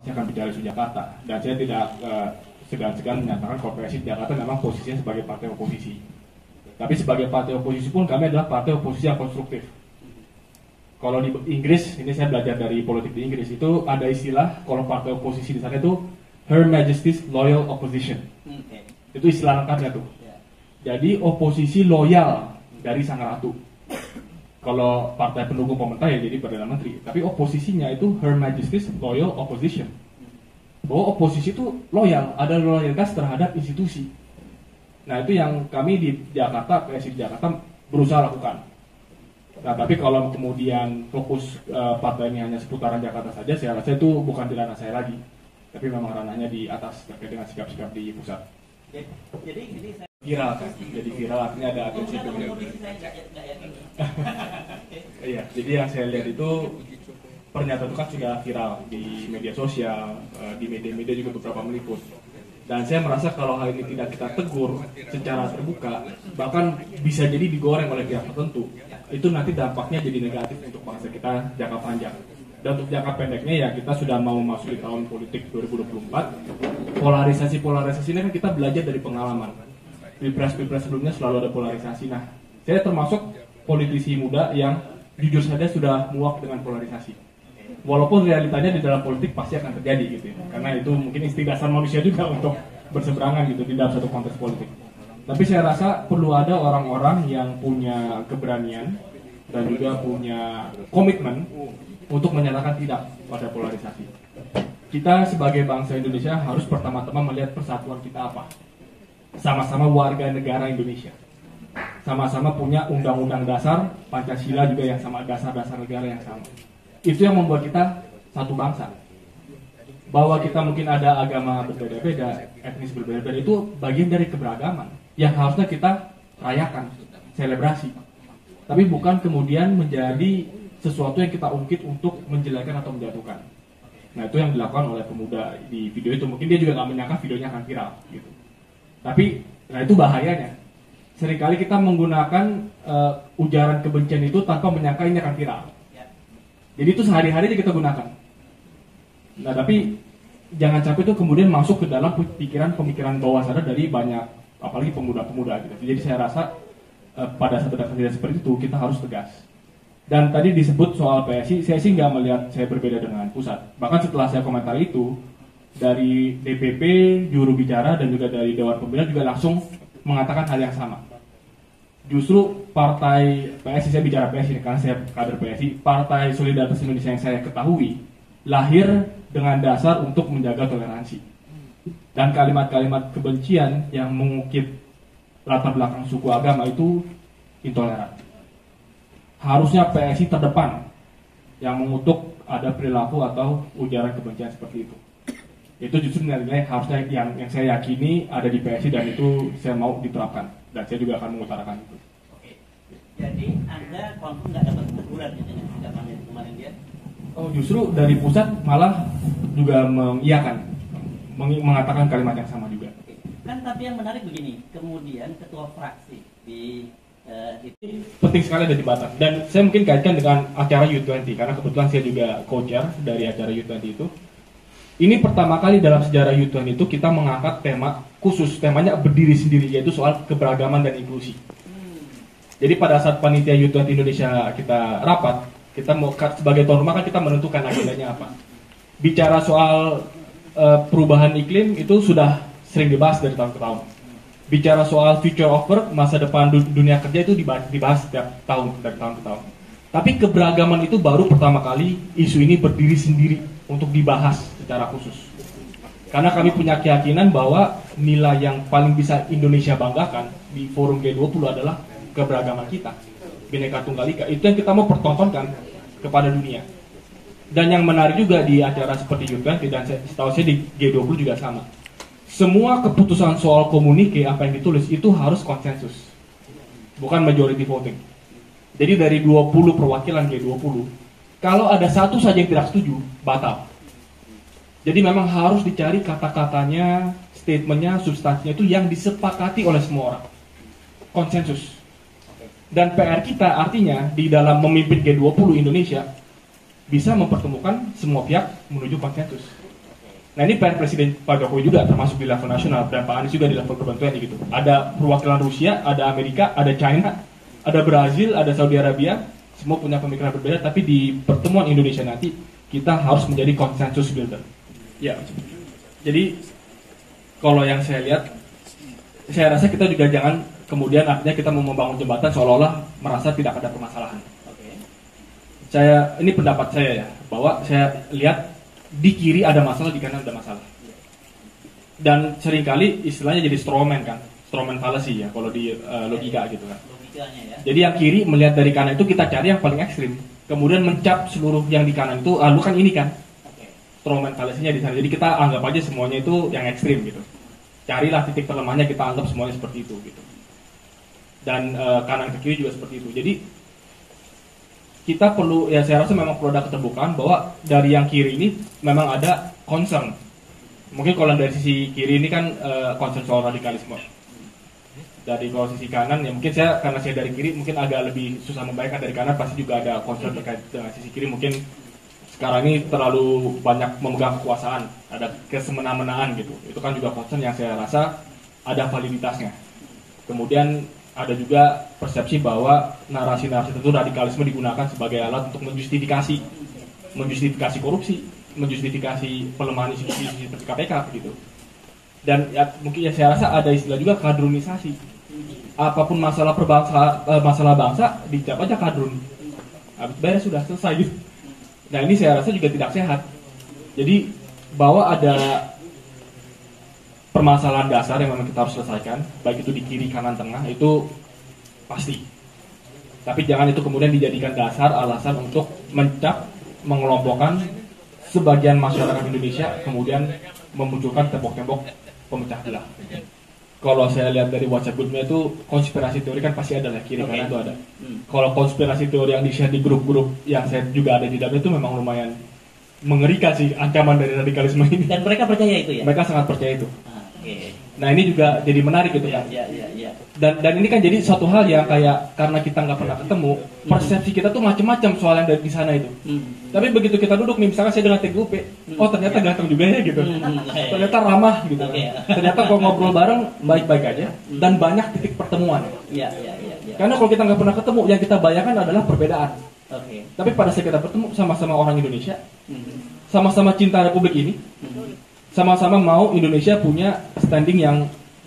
saya akan bicara isu Jakarta. Dan saya tidak segan-segan menyatakan kalau PSI Jakarta memang posisinya sebagai partai oposisi. Tapi sebagai partai oposisi pun kami adalah partai oposisi yang konstruktif. Kalau di Inggris, ini saya belajar dari politik di Inggris, itu ada istilah kalau partai oposisi di sana itu Her Majesty's Loyal Opposition. Itu istilah lengkapnya tuh. Jadi oposisi loyal dari sang ratu. Kalau partai pendukung pemerintah ya jadi Perdana Menteri. Tapi oposisinya itu Her Majesty's Loyal Opposition. Bahwa oposisi itu loyal, ada loyalitas terhadap institusi. Nah itu yang kami di Jakarta, PSI Jakarta berusaha lakukan. Nah tapi kalau kemudian fokus partai ini hanya seputaran Jakarta saja, saya rasa itu bukan di ranah saya lagi. Tapi memang ranahnya di atas terkait dengan sikap-sikap di pusat. Jadi ini saya Viral kan, jadi viral artinya ada atensi. Iya, jadi yang saya lihat itu pernyataan itu kan sudah viral di media sosial, di media-media juga beberapa meliput. Dan saya merasa kalau hal ini tidak kita tegur secara terbuka, bahkan bisa jadi digoreng oleh pihak tertentu, itu nanti dampaknya jadi negatif untuk bangsa kita jangka panjang. Dan untuk jangka pendeknya ya kita sudah mau masuk di tahun politik 2024. Polarisasi ini kan kita belajar dari pengalaman. Pilpres sebelumnya selalu ada polarisasi. Nah, saya termasuk politisi muda yang jujur saja sudah muak dengan polarisasi. Walaupun realitanya di dalam politik pasti akan terjadi gitu ya. Karena itu mungkin insting dasar manusia juga untuk berseberangan gitu di dalam satu konteks politik. Tapi saya rasa perlu ada orang-orang yang punya keberanian dan juga punya komitmen untuk menyatakan tidak pada polarisasi. Kita sebagai bangsa Indonesia harus pertama-tama melihat persatuan kita apa. Sama-sama warga negara Indonesia. Sama-sama punya undang-undang dasar, Pancasila juga yang sama, dasar-dasar negara yang sama. Itu yang membuat kita satu bangsa. Bahwa kita mungkin ada agama berbeda-beda, etnis berbeda-beda, itu bagian dari keberagaman yang harusnya kita rayakan, selebrasi. Tapi bukan kemudian menjadi sesuatu yang kita ungkit untuk menjelekkan atau menjatuhkan. Nah itu yang dilakukan oleh pemuda di video itu. Mungkin dia juga nggak menyangka videonya akan viral gitu. Tapi nah itu bahayanya. Seringkali kita menggunakan ujaran kebencian itu tanpa menyangka ini akan viral. Jadi itu sehari-hari aja kita gunakan. Nah tapi jangan sampai itu kemudian masuk ke dalam pemikiran bawah sadar dari banyak, apalagi pemuda-pemuda gitu. Jadi saya rasa pada saat ada kejadian seperti itu kita harus tegas. Dan tadi disebut soal PSI, saya sih nggak melihat saya berbeda dengan pusat. Bahkan setelah saya komentar itu, dari DPP, juru bicara, dan juga dari Dewan Pembina juga langsung mengatakan hal yang sama. Justru partai PSI, saya bicara PSI karena saya kader PSI, Partai Solidaritas Indonesia yang saya ketahui, lahir dengan dasar untuk menjaga toleransi. Dan kalimat-kalimat kebencian yang mengukit latar belakang suku agama itu intoleran. Harusnya PSI terdepan yang mengutuk ada perilaku atau ujaran kebencian seperti itu. Itu justru nilai-nilai harusnya yang saya yakini ada di PSI dan itu saya mau diterapkan dan saya juga akan mengutarakan itu. Oke. Jadi Anda konfirm nggak dapat teguran ya dengan tindakan yang kemarin dia? Oh justru dari pusat malah juga mengiyakan, mengatakan kalimat yang sama juga. Kan tapi yang menarik begini, kemudian ketua fraksi di itu penting sekali ada di Batam dan saya mungkin kaitkan dengan acara U20 karena kebetulan saya juga co-chair dari acara U20 itu. Ini pertama kali dalam sejarah U20 itu kita mengangkat tema khusus, temanya berdiri sendiri yaitu soal keberagaman dan inklusi. Jadi pada saat panitia U20 Indonesia kita rapat, kita mau sebagai tuan rumah kan kita menentukan agendanya apa. Bicara soal perubahan iklim itu sudah sering dibahas dari tahun ke tahun. Bicara soal future of work, masa depan dunia kerja itu dibahas setiap tahun, dari tahun ke tahun. Tapi keberagaman itu baru pertama kali isu ini berdiri sendiri untuk dibahas secara khusus. Karena kami punya keyakinan bahwa nilai yang paling bisa Indonesia banggakan di forum G20 adalah keberagaman kita. Bhinneka Tunggal Ika, itu yang kita mau pertontonkan kepada dunia. Dan yang menarik juga di acara seperti U20 dan setahu saya di G20 juga sama. Semua keputusan soal komunike apa yang ditulis itu harus konsensus, bukan majority voting. Jadi dari 20 perwakilan G20, kalau ada satu saja yang tidak setuju, batal. Jadi memang harus dicari kata-katanya, statementnya, substansinya itu yang disepakati oleh semua orang. Konsensus. Dan PR kita artinya di dalam memimpin G20 Indonesia bisa mempertemukan semua pihak menuju konsensus. Nah ini PR Presiden Pak Jokowi juga termasuk di level nasional, dan Pak Anies juga di level perbantuan gitu. Ada perwakilan Rusia, ada Amerika, ada China, ada Brazil, ada Saudi Arabia, semua punya pemikiran berbeda, tapi di pertemuan Indonesia nanti kita harus menjadi konsensus builder. Ya, jadi kalau yang saya lihat, saya rasa kita juga jangan kemudian artinya kita mau membangun jembatan seolah-olah merasa tidak ada permasalahan. Ini pendapat saya ya, bahwa saya lihat di kiri ada masalah, di kanan ada masalah. Dan seringkali istilahnya jadi strawman kan, strawman fallacy ya kalau di logika gitu kan. Logikanya ya. Jadi yang kiri melihat dari kanan itu kita cari yang paling ekstrim, kemudian mencap seluruh yang di kanan itu, lu kan ini kan. Strawman fallacy-nya di sana. Jadi kita anggap aja semuanya itu yang ekstrim gitu. Carilah titik perlemahnya, kita anggap semuanya seperti itu gitu. Dan kanan ke kiri juga seperti itu. Jadi kita perlu, ya saya rasa memang perlu ada keterbukaan bahwa dari yang kiri ini memang ada concern. Mungkin kalau dari sisi kiri ini kan concern soal radikalisme. Dari kalau sisi kanan ya mungkin karena saya dari kiri mungkin agak lebih susah membayangkan. Dari kanan pasti juga ada concern terkait dengan sisi kiri. Mungkin sekarang ini terlalu banyak memegang kekuasaan, ada kesemena-menaan gitu. Itu kan juga concern yang saya rasa ada validitasnya. Kemudian ada juga persepsi bahwa narasi-narasi tertentu radikalisme digunakan sebagai alat untuk menjustifikasi korupsi, menjustifikasi pelemahan institusi seperti KPK gitu. Dan ya, mungkin ya saya rasa ada istilah juga kadrunisasi. Apapun masalah masalah bangsa dicap aja kadrun. Habis beres sudah selesai gitu. Nah ini saya rasa juga tidak sehat. Jadi bahwa ada permasalahan dasar yang memang kita harus selesaikan, baik itu di kiri, kanan, tengah, itu pasti. Tapi jangan itu kemudian dijadikan dasar, alasan untuk mencap, mengelompokkan sebagian masyarakat Indonesia, kemudian memunculkan tembok-tembok pemecah belah. Kalau saya lihat dari WhatsApp grupnya itu, konspirasi teori kan pasti ada lah, kiri kanan itu ada. Kalau konspirasi teori yang di-share di grup-grup yang saya juga ada di dalamnya itu memang lumayan mengerikan sih ancaman dari radikalisme ini. Dan mereka percaya itu ya? Mereka sangat percaya itu. Okay. Nah ini juga jadi menarik gitu kan. Ya. Dan ini kan jadi suatu hal yang kayak karena kita nggak pernah ketemu, persepsi kita tuh macam-macam soal yang dari di sana itu. Tapi begitu kita duduk nih, misalkan saya dengan TGUP, oh ternyata ganteng juga ya gitu. Ternyata ramah gitu. Ternyata kalau ngobrol bareng baik-baik aja dan banyak titik pertemuan. Iya. Karena kalau kita nggak pernah ketemu, yang kita bayangkan adalah perbedaan. Tapi pada saat kita bertemu sama-sama orang Indonesia, sama-sama cinta Republik ini, sama-sama mau Indonesia punya standing yang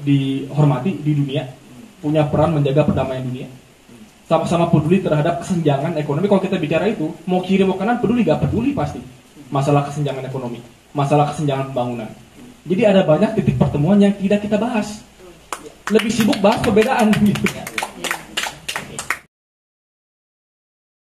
dihormati di dunia, punya peran menjaga perdamaian dunia, sama-sama peduli terhadap kesenjangan ekonomi. Kalau kita bicara itu, mau kiri mau kanan peduli gak peduli pasti masalah kesenjangan ekonomi, masalah kesenjangan pembangunan. Jadi ada banyak titik pertemuan yang tidak kita bahas, lebih sibuk bahas perbedaan gitu.